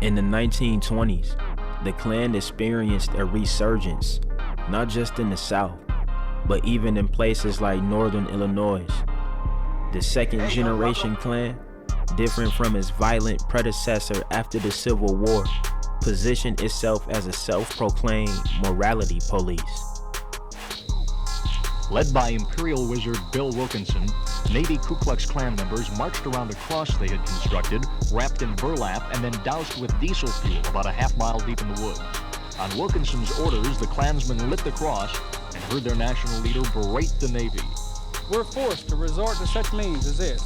In the 1920s, the Klan experienced a resurgence, not just in the South, but even in places like Northern Illinois. The second-generation Klan, different from its violent predecessor after the Civil War, positioned itself as a self-proclaimed morality police. Led by Imperial Wizard Bill Wilkinson, Navy Ku Klux Klan members marched around a cross they had constructed, wrapped in burlap, and then doused with diesel fuel about a half-mile deep in the woods. On Wilkinson's orders, the Klansmen lit the cross and heard their national leader berate the Navy. We're forced to resort to such means as this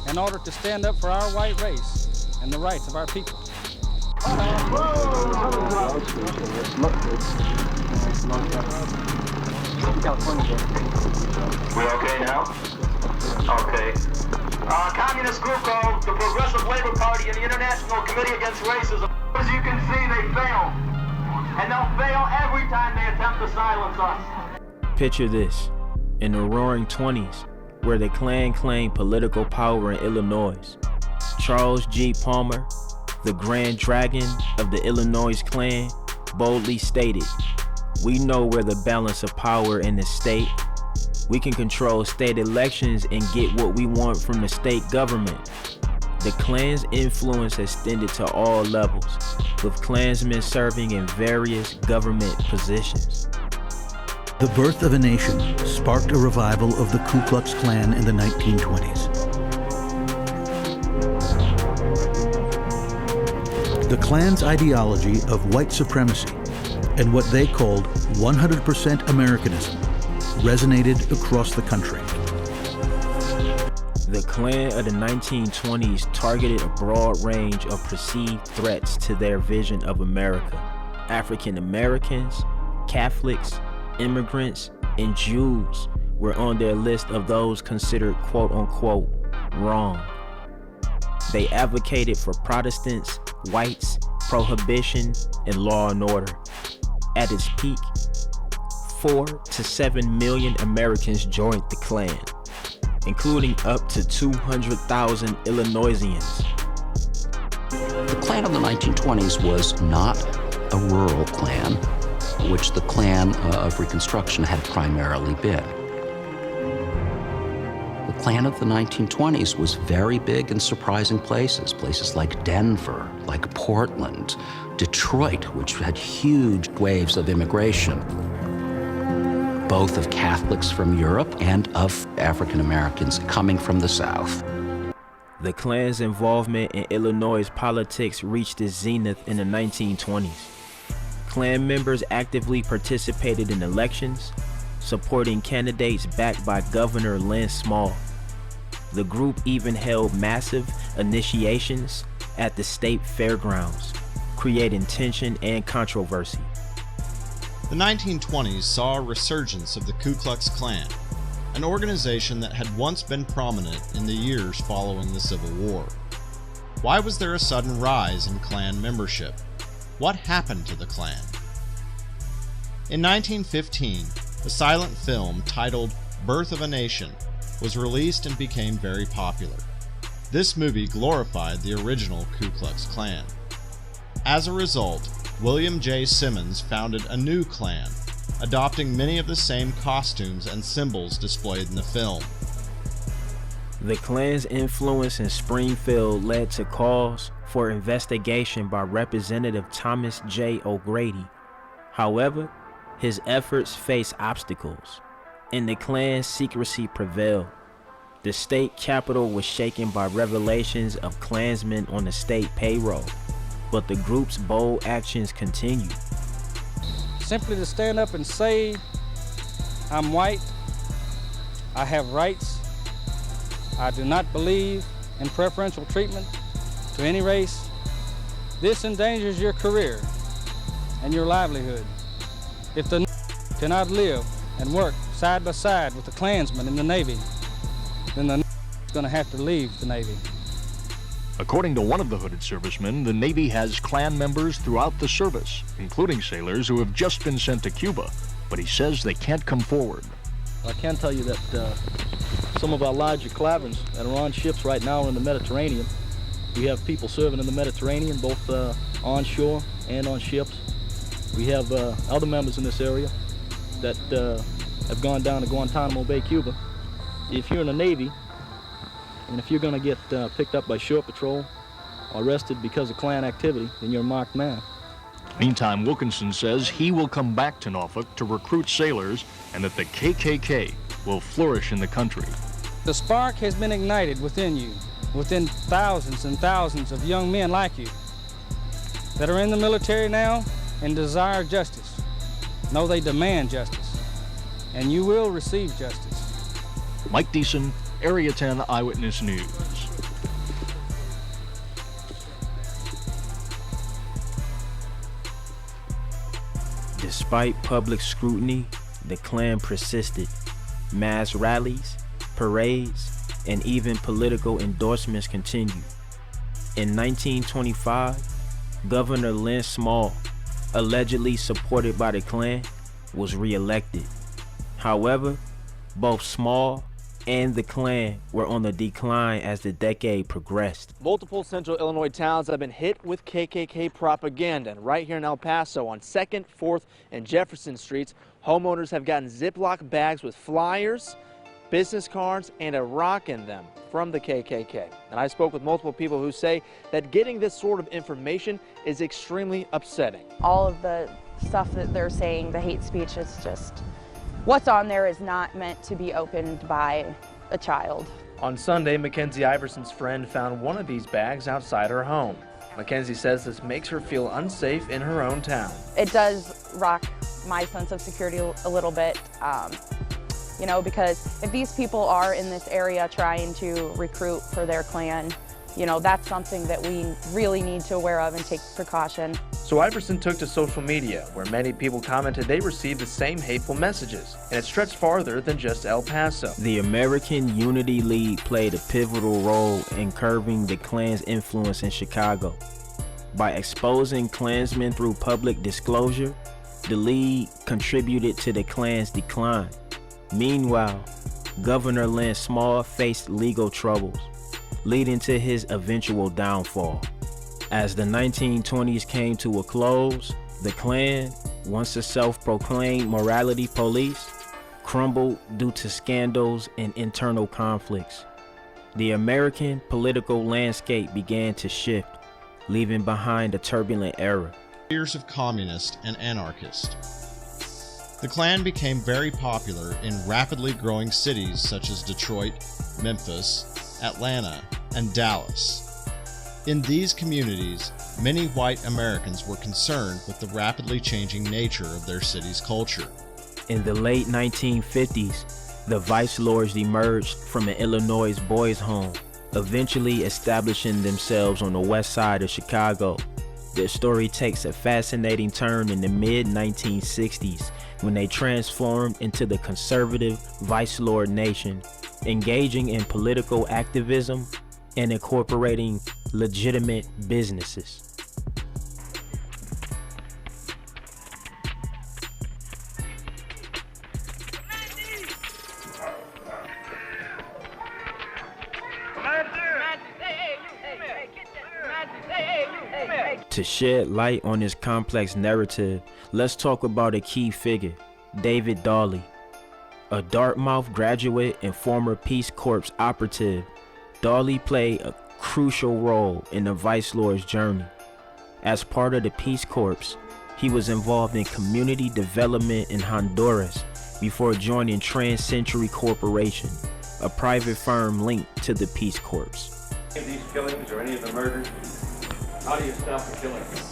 in order to stand up for our white race and the rights of our people. We okay now? Okay. Communist group called the Progressive Labor Party and the International Committee Against Racism. As you can see, they failed. And they'll fail every time they attempt to silence us. Picture this, in the roaring 20s, where the Klan claimed political power in Illinois. Charles G. Palmer, the Grand Dragon of the Illinois Klan, boldly stated, "We know where the balance of power in the state. We can control state elections and get what we want from the state government." The Klan's influence extended to all levels, with Klansmen serving in various government positions. The birth of a nation sparked a revival of the Ku Klux Klan in the 1920s. The Klan's ideology of white supremacy and what they called 100% Americanism resonated across the country. The Klan of the 1920s targeted a broad range of perceived threats to their vision of America. African Americans, Catholics, immigrants, and Jews were on their list of those considered quote-unquote wrong. They advocated for Protestants, whites, prohibition, and law and order. At its peak, 4 to 7 million Americans joined the Klan, including up to 200,000 Illinoisans. The Klan of the 1920s was not a rural Klan, which the Klan of Reconstruction had primarily been. The Klan of the 1920s was very big in surprising places, places like Denver, like Portland, Detroit, which had huge waves of immigration, both of Catholics from Europe and of African Americans coming from the South. The Klan's involvement in Illinois politics reached its zenith in the 1920s. Klan members actively participated in elections, supporting candidates backed by Governor Lynn Small. The group even held massive initiations at the state fairgrounds, creating tension and controversy. The 1920s saw a resurgence of the Ku Klux Klan, an organization that had once been prominent in the years following the Civil War. Why was there a sudden rise in Klan membership? What happened to the Klan? In 1915, a silent film titled Birth of a Nation was released and became very popular. This movie glorified the original Ku Klux Klan. As a result, William J. Simmons founded a new Klan, adopting many of the same costumes and symbols displayed in the film. The Klan's influence in Springfield led to calls for investigation by Representative Thomas J. O'Grady. However, his efforts faced obstacles, and the Klan's secrecy prevailed. The state capitol was shaken by revelations of Klansmen on the state payroll, but the group's bold actions continued. Simply to stand up and say, I'm white, I have rights, I do not believe in preferential treatment to any race, this endangers your career and your livelihood. If the cannot live and work side by side with the Klansmen in the Navy, then the is going to have to leave the Navy. According to one of the hooded servicemen, the Navy has Klan members throughout the service, including sailors who have just been sent to Cuba, but he says they can't come forward. I can tell you that some of our larger clavins that are on ships right now in the Mediterranean We have people serving in the Mediterranean, both onshore and on ships. We have other members in this area that have gone down to Guantanamo Bay, Cuba. If you're in the Navy, and if you're going to get picked up by shore patrol or arrested because of Klan activity, then you're a marked man. Meantime, Wilkinson says he will come back to Norfolk to recruit sailors and that the KKK will flourish in the country. The spark has been ignited within you, within thousands and thousands of young men like you that are in the military now and desire justice. No, they demand justice, and you will receive justice. Mike Deason, Area 10 Eyewitness News. Despite public scrutiny, the Klan persisted. Mass rallies, parades, and even political endorsements continued. In 1925, Governor Lynn Small, allegedly supported by the Klan, was re-elected. However, both Small and the Klan were on the decline as the decade progressed. Multiple central Illinois towns have been hit with KKK propaganda, and right here in El Paso on 2nd, 4th, and Jefferson Streets, homeowners have gotten Ziploc bags with flyers, business cards, and a rock in them from the KKK. And I spoke with multiple people who say that getting this sort of information is extremely upsetting. All of the stuff that they're saying, the hate speech, is just, what's on there is not meant to be opened by a child. On Sunday, Mackenzie Iverson's friend found one of these bags outside her home. Mackenzie says this makes her feel unsafe in her own town. It does rock my sense of security a little bit, you know, because if these people are in this area trying to recruit for their Klan, you know, that's something that we really need to aware of and take precaution. So Iverson took to social media, where many people commented they received the same hateful messages, and it stretched farther than just El Paso. The American Unity League played a pivotal role in curbing the Klan's influence in Chicago. By exposing Klansmen through public disclosure, the League contributed to the Klan's decline. Meanwhile, Governor Lynn Small faced legal troubles, leading to his eventual downfall. As the 1920s came to a close, the Klan, once a self-proclaimed morality police, crumbled due to scandals and internal conflicts. The American political landscape began to shift, leaving behind a turbulent era. Years of communist and anarchist. The Klan became very popular in rapidly growing cities such as Detroit, Memphis, Atlanta, and Dallas. In these communities, many white Americans were concerned with the rapidly changing nature of their city's culture. In the late 1950s, the Vice Lords emerged from an Illinois boys' home, eventually establishing themselves on the west side of Chicago. Their story takes a fascinating turn in the mid-1960s when they transformed into the conservative Vice Lord Nation, engaging in political activism and incorporating legitimate businesses. To shed light on this complex narrative, let's talk about a key figure, David Dawley. A Dartmouth graduate and former Peace Corps operative, Dawley played a crucial role in the Vice Lord's journey. As part of the Peace Corps, he was involved in community development in Honduras before joining Trans-Century Corporation, a private firm linked to the Peace Corps. Any of these killings or any of the murders, how do you stop the killings?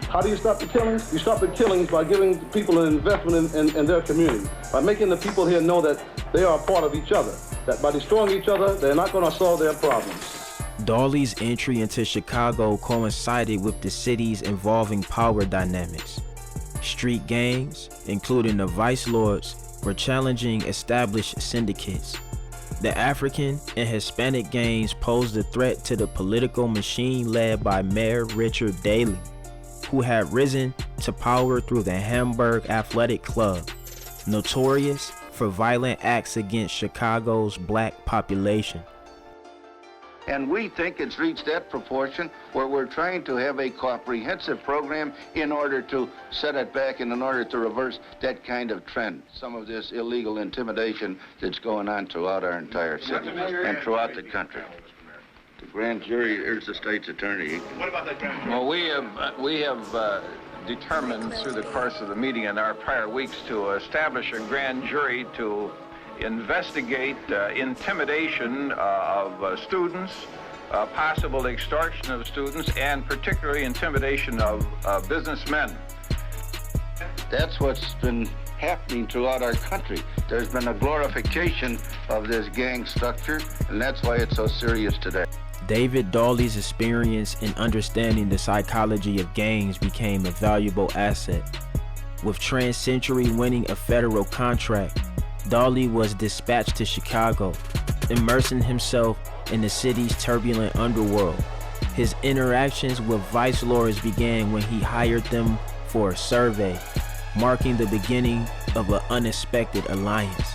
How do you stop the killings? You stop the killings by giving people an investment in their community, by making the people here know that they are a part of each other, that by destroying each other, they're not going to solve their problems. Dawley's entry into Chicago coincided with the city's evolving power dynamics. Street gangs, including the Vice Lords, were challenging established syndicates. The African and Hispanic gangs posed a threat to the political machine led by Mayor Richard Daley, who had risen to power through the Hamburg Athletic Club, notorious for violent acts against Chicago's black population. And we think it's reached that proportion where we're trying to have a comprehensive program in order to set it back and in order to reverse that kind of trend. Some of this illegal intimidation that's going on throughout our entire city and throughout the country. The grand jury, here's the state's attorney. What about that grand jury? Well, we have determined through the course of the meeting in our prior weeks to establish a grand jury to investigate intimidation of students, possible extortion of students, and particularly intimidation of businessmen. That's what's been happening throughout our country. There's been a glorification of this gang structure, and that's why it's so serious today. David Dawley's experience in understanding the psychology of gangs became a valuable asset. With Trans-Century winning a federal contract, Dawley was dispatched to Chicago, immersing himself in the city's turbulent underworld. His interactions with vice lords began when he hired them for a survey, marking the beginning of an unexpected alliance.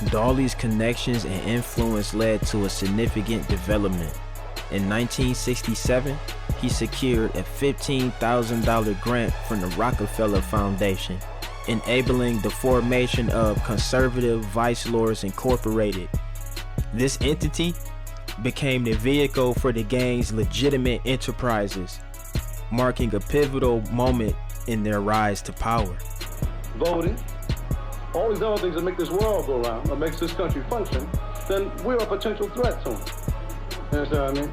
Dawley's connections and influence led to a significant development. In 1967, he secured a $15,000 grant from the Rockefeller Foundation, enabling the formation of Conservative Vice Lords Incorporated. This entity became the vehicle for the gang's legitimate enterprises, marking a pivotal moment in their rise to power. Voting, all these other things that make this world go round, that makes this country function, then we're a potential threat to them. You understand what I mean?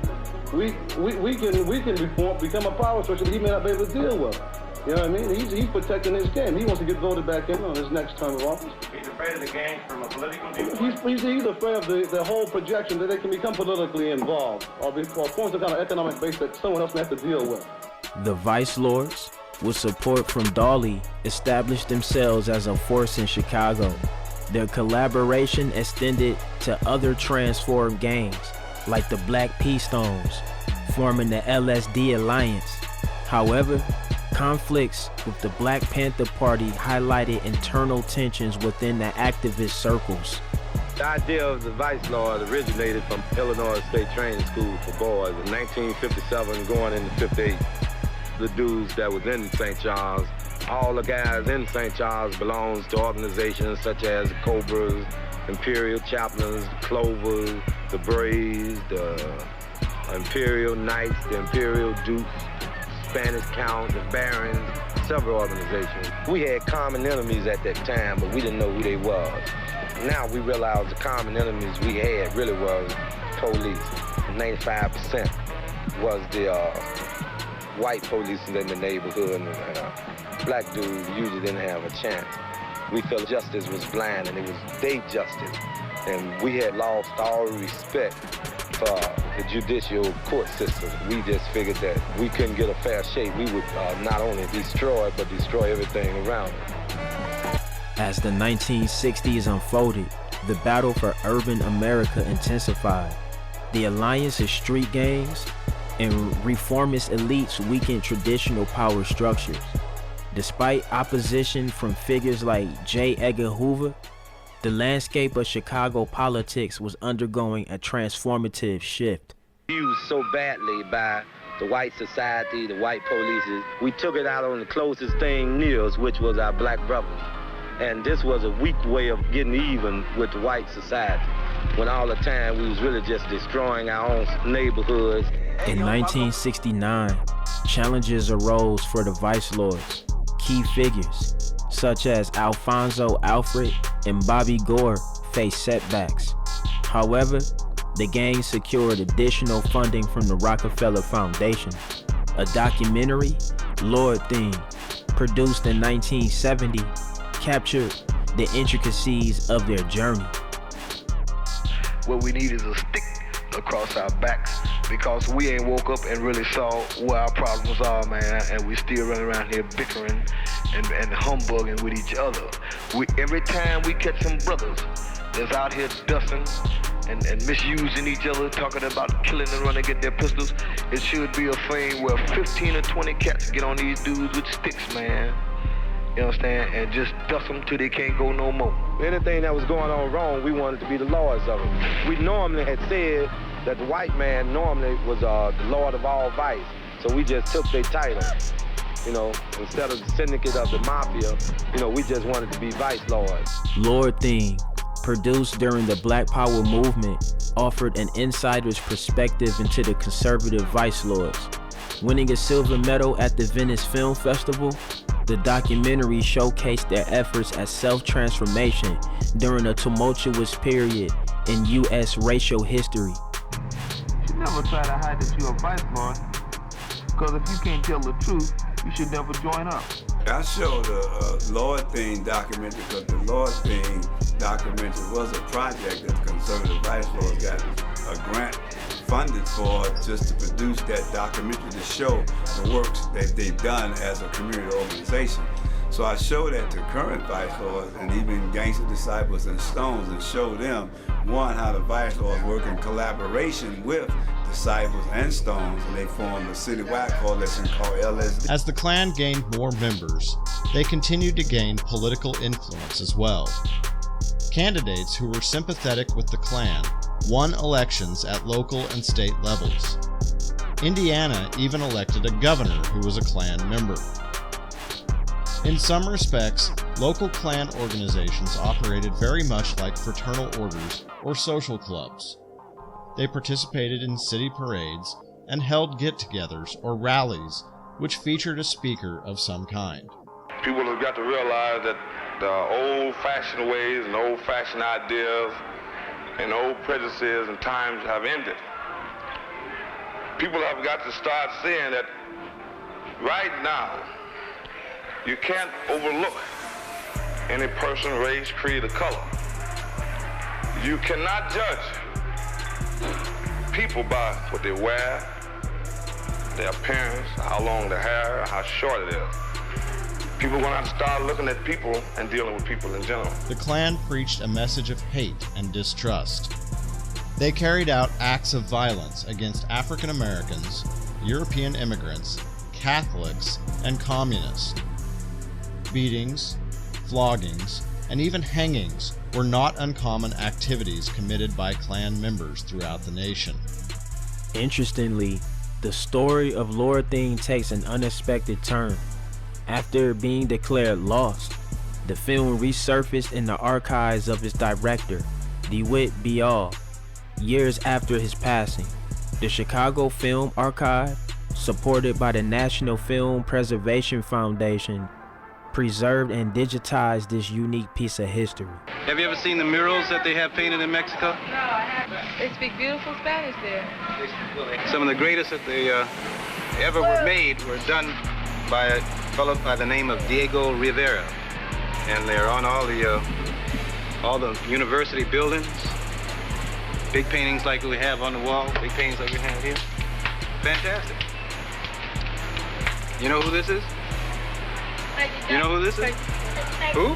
We can become a power structure that he may not be able to deal with. You know what I mean? He's protecting his game. He wants to get voted back in on his next term of office. He's afraid of the gang from a political viewpoint. He's afraid of the whole projection that they can become politically involved or form some kind of economic base that someone else may have to deal with. The Vice Lords, with support from Dawley, established themselves as a force in Chicago. Their collaboration extended to other transformed gangs, like the Black P Stones, forming the LSD Alliance. However, conflicts with the Black Panther Party highlighted internal tensions within the activist circles. The idea of the Vice Lord originated from Illinois State Training School for boys in 1957 going into 58. The dudes that was in St. Charles, all the guys in St. Charles belongs to organizations such as Cobras, Imperial Chaplains, the Clovers, the Braves, the Imperial Knights, the Imperial Dukes, Spanish Count, the Barons, several organizations. We had common enemies at that time, but we didn't know who they was. Now we realize the common enemies we had really was police. 95% was the white police in the neighborhood, and black dudes usually didn't have a chance. We felt justice was blind and it was their justice. And we had lost all respect for the judicial court system. We just figured that we couldn't get a fair shake. We would not only destroy, but destroy everything around it. As the 1960s unfolded, the battle for urban America intensified. The alliance of street gangs and reformist elites weakened traditional power structures. Despite opposition from figures like J. Edgar Hoover, the landscape of Chicago politics was undergoing a transformative shift. Used so badly by the white society, the white police, we took it out on the closest thing near us, which was our black brothers. And this was a weak way of getting even with the white society, when all the time we was really just destroying our own neighborhoods. In 1969, challenges arose for the Vice Lords. Key figures, such as Alfonso Alfred and Bobby Gore, faced setbacks. However, the gang secured additional funding from the Rockefeller Foundation. A documentary, Lord Theme, produced in 1970, captured the intricacies of their journey. What we need is a stick across our backs, because we ain't woke up and really saw where our problems are, man, and we still running around here bickering and humbugging with each other. Every time we catch some brothers that's out here dusting and misusing each other, talking about killing and running, get their pistols, it should be a thing where 15 or 20 cats get on these dudes with sticks, man. You understand? And just dust them till they can't go no more. Anything that was going on wrong, we wanted to be the lords of it. We normally had said that the white man normally was the lord of all vice. So we just took their title. You know, instead of the syndicate of the mafia, you know, we just wanted to be vice lords. Lord Thing, produced during the Black Power movement, offered an insider's perspective into the conservative vice lords. Winning a silver medal at the Venice Film Festival, the documentary showcased their efforts at self-transformation during a tumultuous period in U.S. racial history. You should never try to hide that you're a vice lord, because if you can't tell the truth, you should never join up. I showed a Lord Thing documentary because the Lord Thing documentary was a project that the conservative vice lords got a grant funded for just to produce that documentary to show the works that they've done as a community organization. So I showed that to current vice lords and even Gangster Disciples and Stones and showed them, one, how the vice lords work in collaboration with Disciples and Stones, and they formed a citywide coalition called LSD. As the Klan gained more members, they continued to gain political influence as well. Candidates who were sympathetic with the Klan won elections at local and state levels. Indiana even elected a governor who was a Klan member. In some respects, local Klan organizations operated very much like fraternal orders or social clubs. They participated in city parades and held get-togethers or rallies which featured a speaker of some kind. People have got to realize that the old-fashioned ways and old-fashioned ideas and old prejudices and times have ended. People have got to start seeing that right now you can't overlook any person, race, creed, or color. You cannot judge people by what they wear, their appearance, how long their hair, how short it is. People are going to have to start looking at people and dealing with people in general. The Klan preached a message of hate and distrust. They carried out acts of violence against African Americans, European immigrants, Catholics, and communists. Beatings, floggings, and even hangings were not uncommon activities committed by Klan members throughout the nation. Interestingly, the story of Lord Thing takes an unexpected turn. After being declared lost, the film resurfaced in the archives of its director, DeWitt Bial, years after his passing. The Chicago Film Archive, supported by the National Film Preservation Foundation, preserved and digitized this unique piece of history. Have you ever seen the murals that they have painted in Mexico? No, I haven't. They speak beautiful Spanish there. Some of the greatest that they ever were made were done by a fellow by the name of Diego Rivera. And they're on all the university buildings. Big paintings like we have on the wall, big paintings like we have here. Fantastic. You know who this is? You know who this is? Who?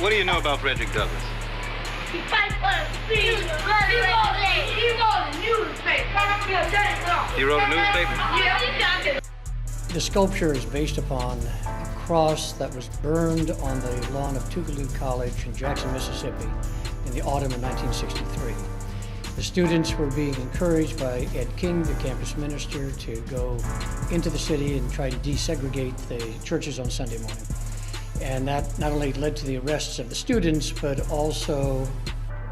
What do you know about Frederick Douglass? He fights for freedom. He wrote a newspaper. He wrote a newspaper? Yeah. The sculpture is based upon a cross that was burned on the lawn of Tougaloo College in Jackson, Mississippi in the autumn of 1963. The students were being encouraged by Ed King, the campus minister, to go into the city and try to desegregate the churches on Sunday morning. And that not only led to the arrests of the students, but also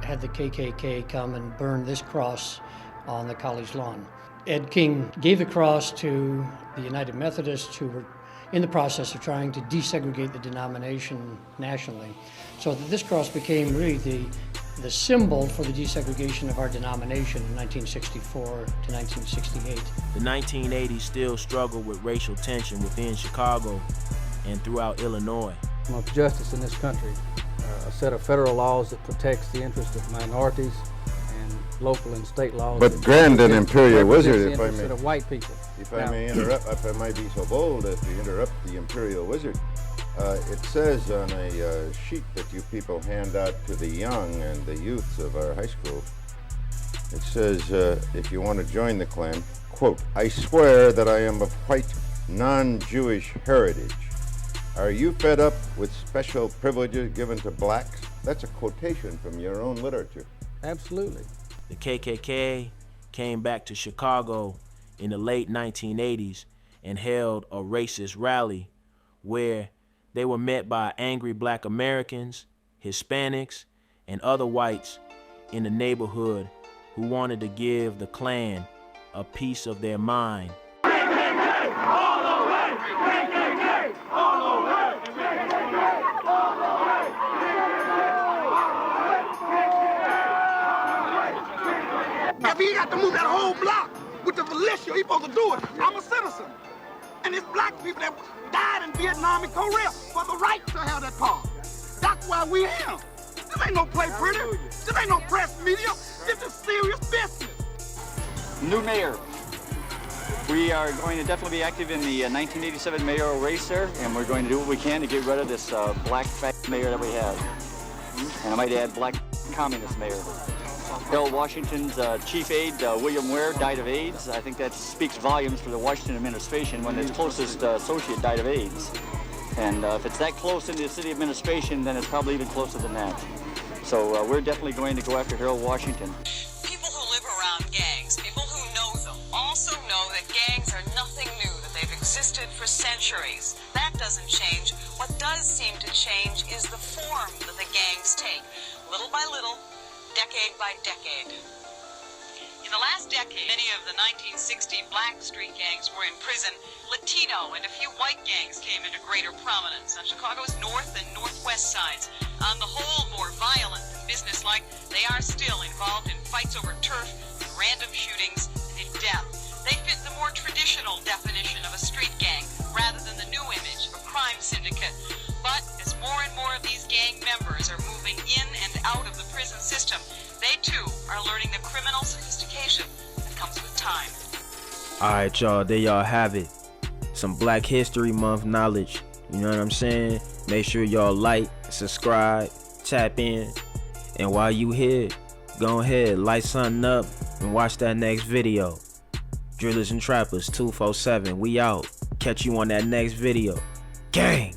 had the KKK come and burn this cross on the college lawn. Ed King gave the cross to the United Methodists, who were in the process of trying to desegregate the denomination nationally. So that this cross became really the symbol for the desegregation of our denomination in 1964 to 1968. The 1980s still struggled with racial tension within Chicago and throughout Illinois. Of justice in this country, a set of federal laws that protects the interests of minorities and local and state laws. But Grand and Imperial Wizard, if I may, of white people. If I may interrupt, if I might be so bold as to interrupt the Imperial Wizard, it says on a sheet that you people hand out to the young and the youths of our high school, it says, if you want to join the Klan, quote, "I swear that I am of white, non-Jewish heritage. Are you fed up with special privileges given to blacks?" That's a quotation from your own literature. Absolutely. The KKK came back to Chicago in the late 1980s and held a racist rally where they were met by angry black Americans, Hispanics, and other whites in the neighborhood who wanted to give the Klan a piece of their mind. KKK all the way! KKK all the way! KKK all the way! If he got to move that whole block with the militia, he supposed to do it. I'm a citizen. And it's black people that died in Vietnam and Korea for the right to have that car. That's why we here. This ain't no play pretty. This ain't no press media. This is serious business. New mayor. We are going to definitely be active in the 1987 mayoral race there, and we're going to do what we can to get rid of this black fat mayor that we have. And I might add black communist mayor. Bill Washington's chief aide, William Ware, died of AIDS. I think that speaks volumes for the Washington administration when his closest associate died of AIDS. And if it's that close into the city administration, then it's probably even closer than that. So we're definitely going to go after Harold Washington. People who live around gangs, people who know them, also know that gangs are nothing new, that they've existed for centuries. That doesn't change. What does seem to change is the form that the gangs take, little by little, decade by decade. In the last decade, many of the 1960 black street gangs were in prison. Latino and a few white gangs came into greater prominence on Chicago's north and northwest sides. On the whole, more violent than businesslike, they are still involved in fights over turf, and random shootings, and in death. They fit the more traditional definition of a street gang, rather than the new image of a crime syndicate. But as more and more of these gang members are moving in and out of the prison system, they too are learning the criminal sophistication that comes with time. Alright, y'all, there y'all have it. Some Black History Month knowledge. You know what I'm saying? Make sure y'all like, subscribe, tap in. And while you here, go ahead, light something up and watch that next video. Drillers and Trappers 247, we out. Catch you on that next video. Gang!